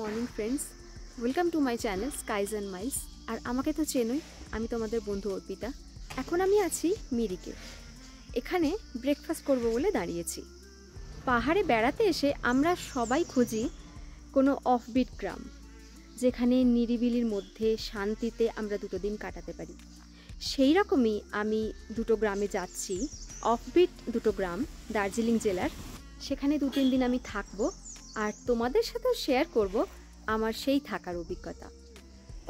Morning friends, welcome to my channel skies and miles. আর আমাকে তো চেনোই, আমি তোমাদের বন্ধু অর্পিতা। এখন আমি আছি মিরিকে। এখানে ব্রেকফাস্ট করব বলে দাঁড়িয়েছি। পাহাড়ে বেড়াতে এসে আমরা সবাই খুঁজি কোনো অফবিট গ্রাম, যেখানে নিরিবিলির মধ্যে শান্তিতে আমরা দুটো দিন কাটাতে পারি। সেই রকমই আমি দুটো গ্রামে যাচ্ছি, অফবিট দুটো গ্রাম দার্জিলিং জেলার। সেখানে 2-3 দিন আমি থাকবো আর তোমাদের সাথেও শেয়ার করব আমার সেই থাকার অভিজ্ঞতা।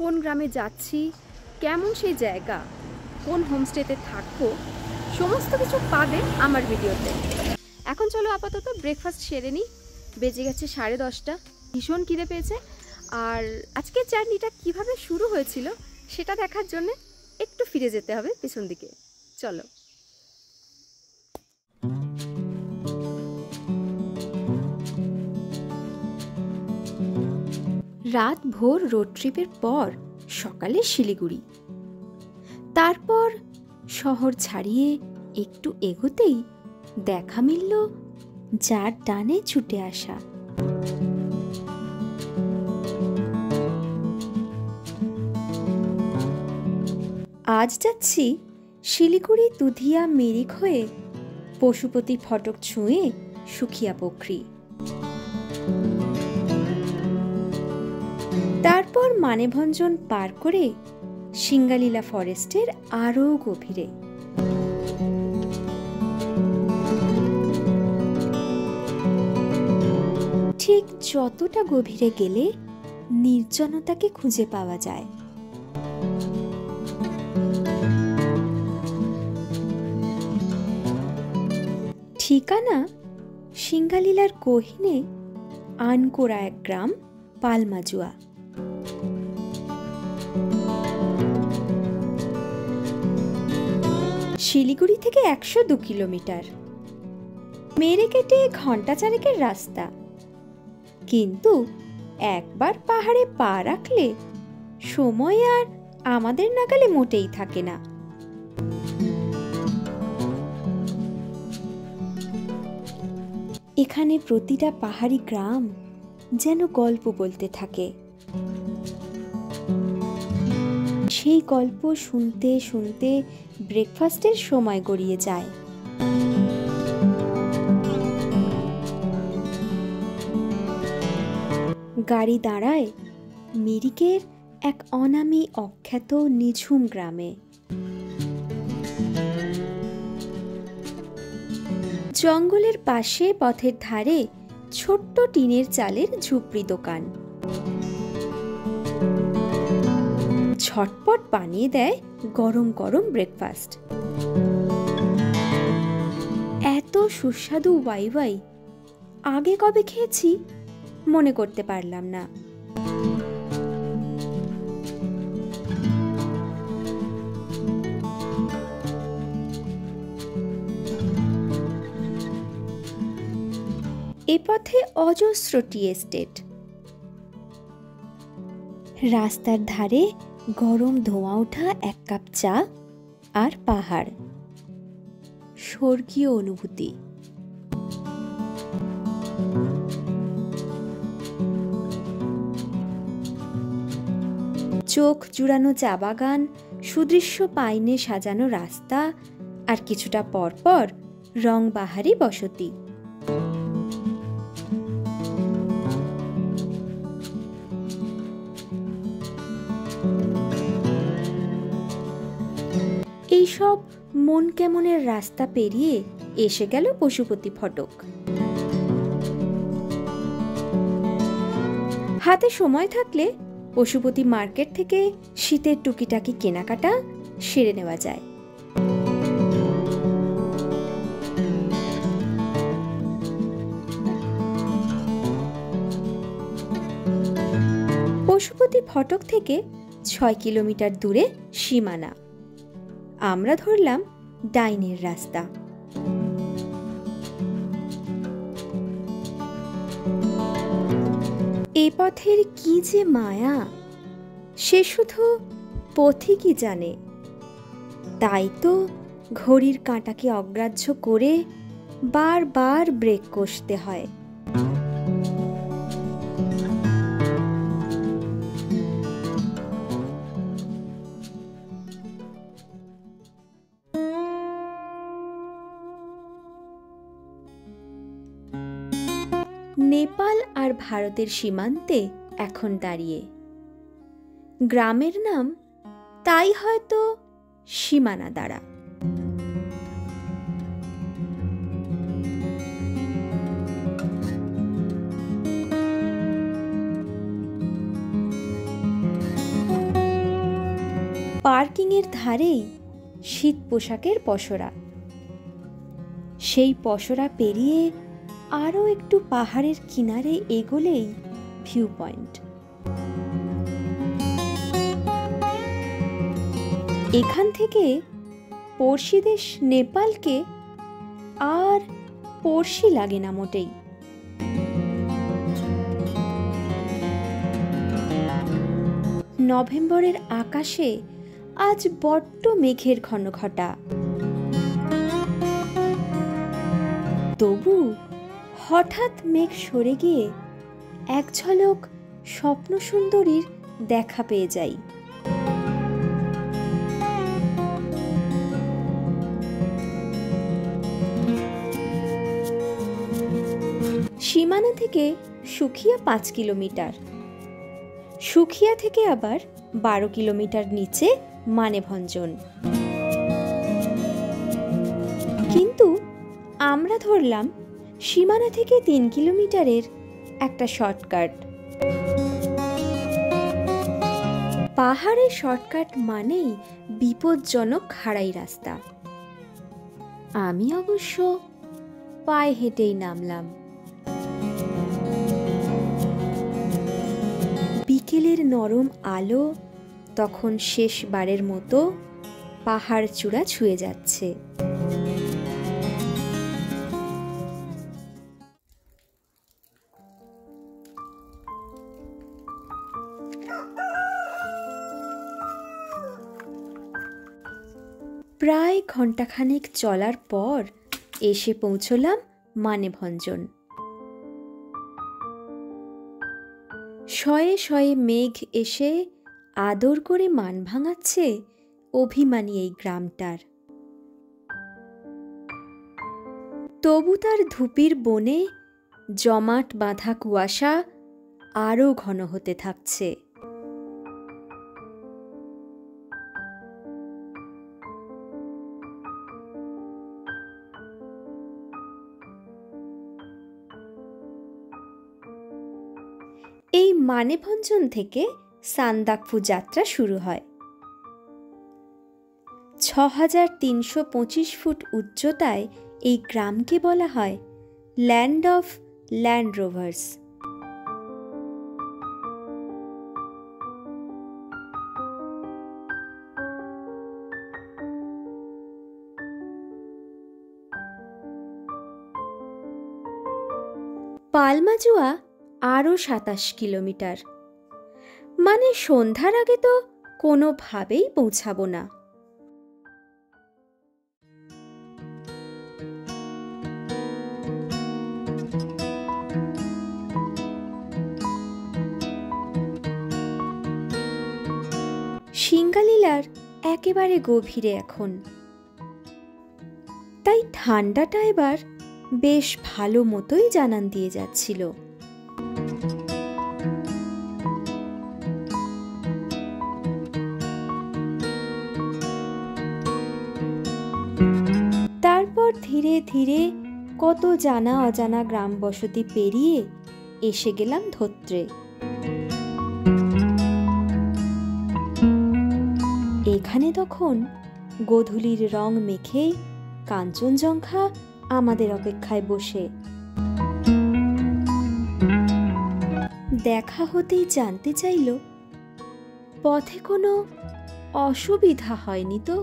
কোন গ্রামে যাচ্ছি, কেমন সেই জায়গা, কোন হোমস্টেতে থাকবো, সমস্ত কিছু পাবে আমার ভিডিওতে। এখন চলো আপাতত ব্রেকফাস্ট সেরে নিই। বেজে গেছে 10:30। ভীষণ খিদে পেয়েছে। আর আজকের জার্নিটা কিভাবে শুরু হয়েছিল সেটা দেখার জন্য একটু ফিরে যেতে হবে পেছন দিকে। চলো। রাত ভোর রোড ট্রিপের পর সকালে শিলিগুড়ি, তারপর শহর ছাড়িয়ে একটু এগোতেই দেখা মিলল যার টানে ছুটে আসা। আজ যাচ্ছি শিলিগুড়ি দুধিয়া মিরিক হয়ে পশুপতি ফটক ছুঁয়ে সুখিয়া পোখরি, তারপর মানেভঞ্জন পার করে সিঙ্গালীলা ফরেস্টের আরও গভীরে। ঠিক যতটা গভীরে গেলে নির্জনতাকে খুঁজে পাওয়া যায়। ঠিকানা সিঙ্গালীলার গহীনে আনকোরা এক গ্রাম, পালমাজুয়া। শিলিগুড়ি থেকে 102 কিলোমিটার, মেরে কেটে ঘন্টা চারেকের রাস্তা। কিন্তু একবার পাহাড়ে পা রাখলে সময় আর আমাদের নাগালে মোটেই থাকে না। এখানে প্রতিটা পাহাড়ি গ্রাম যেন গল্প বলতে থাকে। সেই গল্প শুনতে শুনতে ব্রেকফাস্টের সময় গড়িয়ে যায়। গাড়ি দাঁড়ায় মিরিকের এক অনামী অখ্যাত নিঝুম গ্রামে। জঙ্গলের পাশে পথের ধারে ছোট্ট টিনের চালের ঝুপড়ি দোকান। ঝটপট বানিয়ে দেয় গরম গরম ব্রেকফাস্ট। এত সুস্বাদু ওয়াই আগে কবে খেয়েছি মনে করতে পারলাম না। এ পথে অজস্র টি এস্টেট। রাস্তার ধারে গরম ধোঁয়া ওঠা এক কাপ চা আর পাহাড়, স্বর্গীয় অনুভূতি। চোখ জুড়ানো চা বাগান, সুদৃশ্য পাইনে সাজানো রাস্তা, আর কিছুটা পরপর রংবাহারি বসতি। এইসব মন কেমনের রাস্তা পেরিয়ে এসে গেল পশুপতি ফটক। হাতে সময় থাকলে পশুপতি মার্কেট থেকে শীতের টুকিটাকি কেনাকাটা সেরে নেওয়া যায়। পশুপতি ফটক থেকে 6 কিলোমিটার দূরে সীমানা। আমরা ধরলাম ডাইনের রাস্তা। এ পথের কি যে মায়া, সে শুধু পথিকই জানে। তাই তো ঘড়ির কাঁটাকে অগ্রাহ্য করে বারবার ব্রেক কষতে হয়। ভারতের সীমান্তে এখন দাঁড়িয়ে। গ্রামের নাম তাই হয়তো সীমানাদারা। পার্কিংয়ের ধারেই শীত পোশাকের পসরা। সেই পসরা পেরিয়ে আরও একটু পাহাড়ের কিনারে এগোলেই ভিউ পয়েন্ট। এখান থেকে পড়শি দেশ নেপালকে আর পড়শি লাগে না মোটেই। নভেম্বরের আকাশে আজ বড্ড মেঘের ঘনঘটা। তবু হঠাৎ মেঘ সরে গিয়ে এক ঝলক স্বপ্ন সুন্দরীর দেখা পেয়ে যাই। সীমানা থেকে সুখিয়া 5 কিলোমিটার, সুখিয়া থেকে আবার 12 কিলোমিটার নিচে মানেভঞ্জন। কিন্তু আমরা ধরলাম সীমানা থেকে 3 কিলোমিটারের একটা শর্টকাট। পাহাড়ের শর্টকাট মানেই বিপজ্জনক খাড়াই রাস্তা। আমি অবশ্য পায়ে হেঁটেই নামলাম। বিকেলের নরম আলো তখন শেষবারের মতো পাহাড় চূড়া ছুঁয়ে যাচ্ছে। প্রায় ঘণ্টাখানেক চলার পর এসে পৌঁছলাম মানেভঞ্জন। শয়ে শয়ে মেঘ এসে আদর করে মান ভাঙাচ্ছে অভিমানী এই গ্রামটার। তবু তার ধুপির বনে জমাট বাঁধা কুয়াশা আরও ঘন হতে থাকছে। এই মানেভঞ্জন থেকে সান্দাকফু যাত্রা শুরু হয়। 6325 ফুট উচ্চতায় এই গ্রামকে বলা হয় ল্যান্ড অফ ল্যান্ড রোভার্স। পালমাজুয়া আরও 27 কিলোমিটার, মানে সন্ধ্যার আগে তো কোনোভাবেই পৌঁছাবো না। সিঙ্গালীলার একেবারে গভীরে এখন, তাই ঠান্ডাটা এবার বেশ ভালো মতোই জানান দিয়ে যাচ্ছিল। তারপর ধীরে ধীরে কত জানা অজানা গ্রাম বসতি পেরিয়ে এসে গেলাম ধোত্রে। এখানে তখন গোধূলির রং মেখে কাঞ্চনজঙ্ঘা আমাদের অপেক্ষায় বসে। দেখা হতেই জানতে চাইল পথে কোনো অসুবিধা হয়নি তো।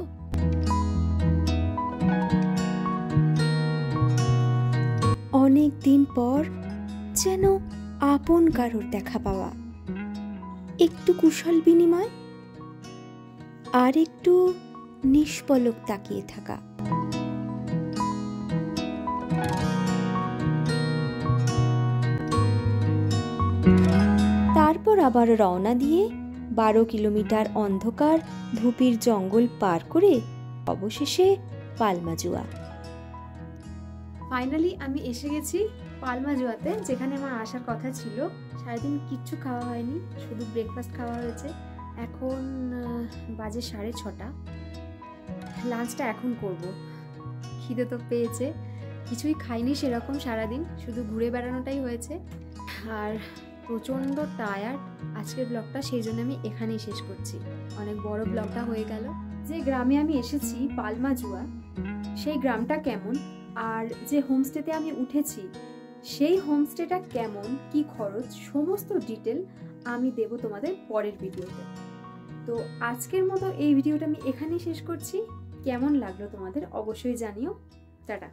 অনেক দিন পর যেন আপন কারোর দেখা পাওয়া, একটু কুশল বিনিময় আর একটু নিষ্পলক তাকিয়ে থাকা। তারপর আবার রওনা দিয়ে 12 কিলোমিটার অন্ধকার ধুপির জঙ্গল পার করে অবশেষে পালমাজুয়া। ফাইনালি আমি এসে গেছি পালমাজুয়াতে, যেখানে আমার আসার কথা ছিল। সারাদিন কিচ্ছু খাওয়া হয়নি, শুধু ব্রেকফাস্ট খাওয়া হয়েছে। এখন বাজে 6:30। লাঞ্চটা এখন করব। খিদে তো পেয়েছে, কিছুই খাইনি সেরকম সারাদিন, শুধু ঘুরে বেড়ানোটাই হয়েছে। আর প্রচণ্ড টায়ার্ড আজকের ব্লগটা, সেই জন্য আমি এখানেই শেষ করছি। অনেক বড় ব্লগটা হয়ে গেল। যে গ্রামে আমি এসেছি পালমাজুয়া, সেই গ্রামটা কেমন, আর যে হোমস্টেতে আমি উঠেছি সেই হোমস্টেটা কেমন, কি খরচ, সমস্ত ডিটেল আমি দেব তোমাদের পরের ভিডিওতে। তো আজকের মতো এই ভিডিওটা আমি এখানেই শেষ করছি। কেমন লাগলো তোমাদের অবশ্যই জানিও। টাটা।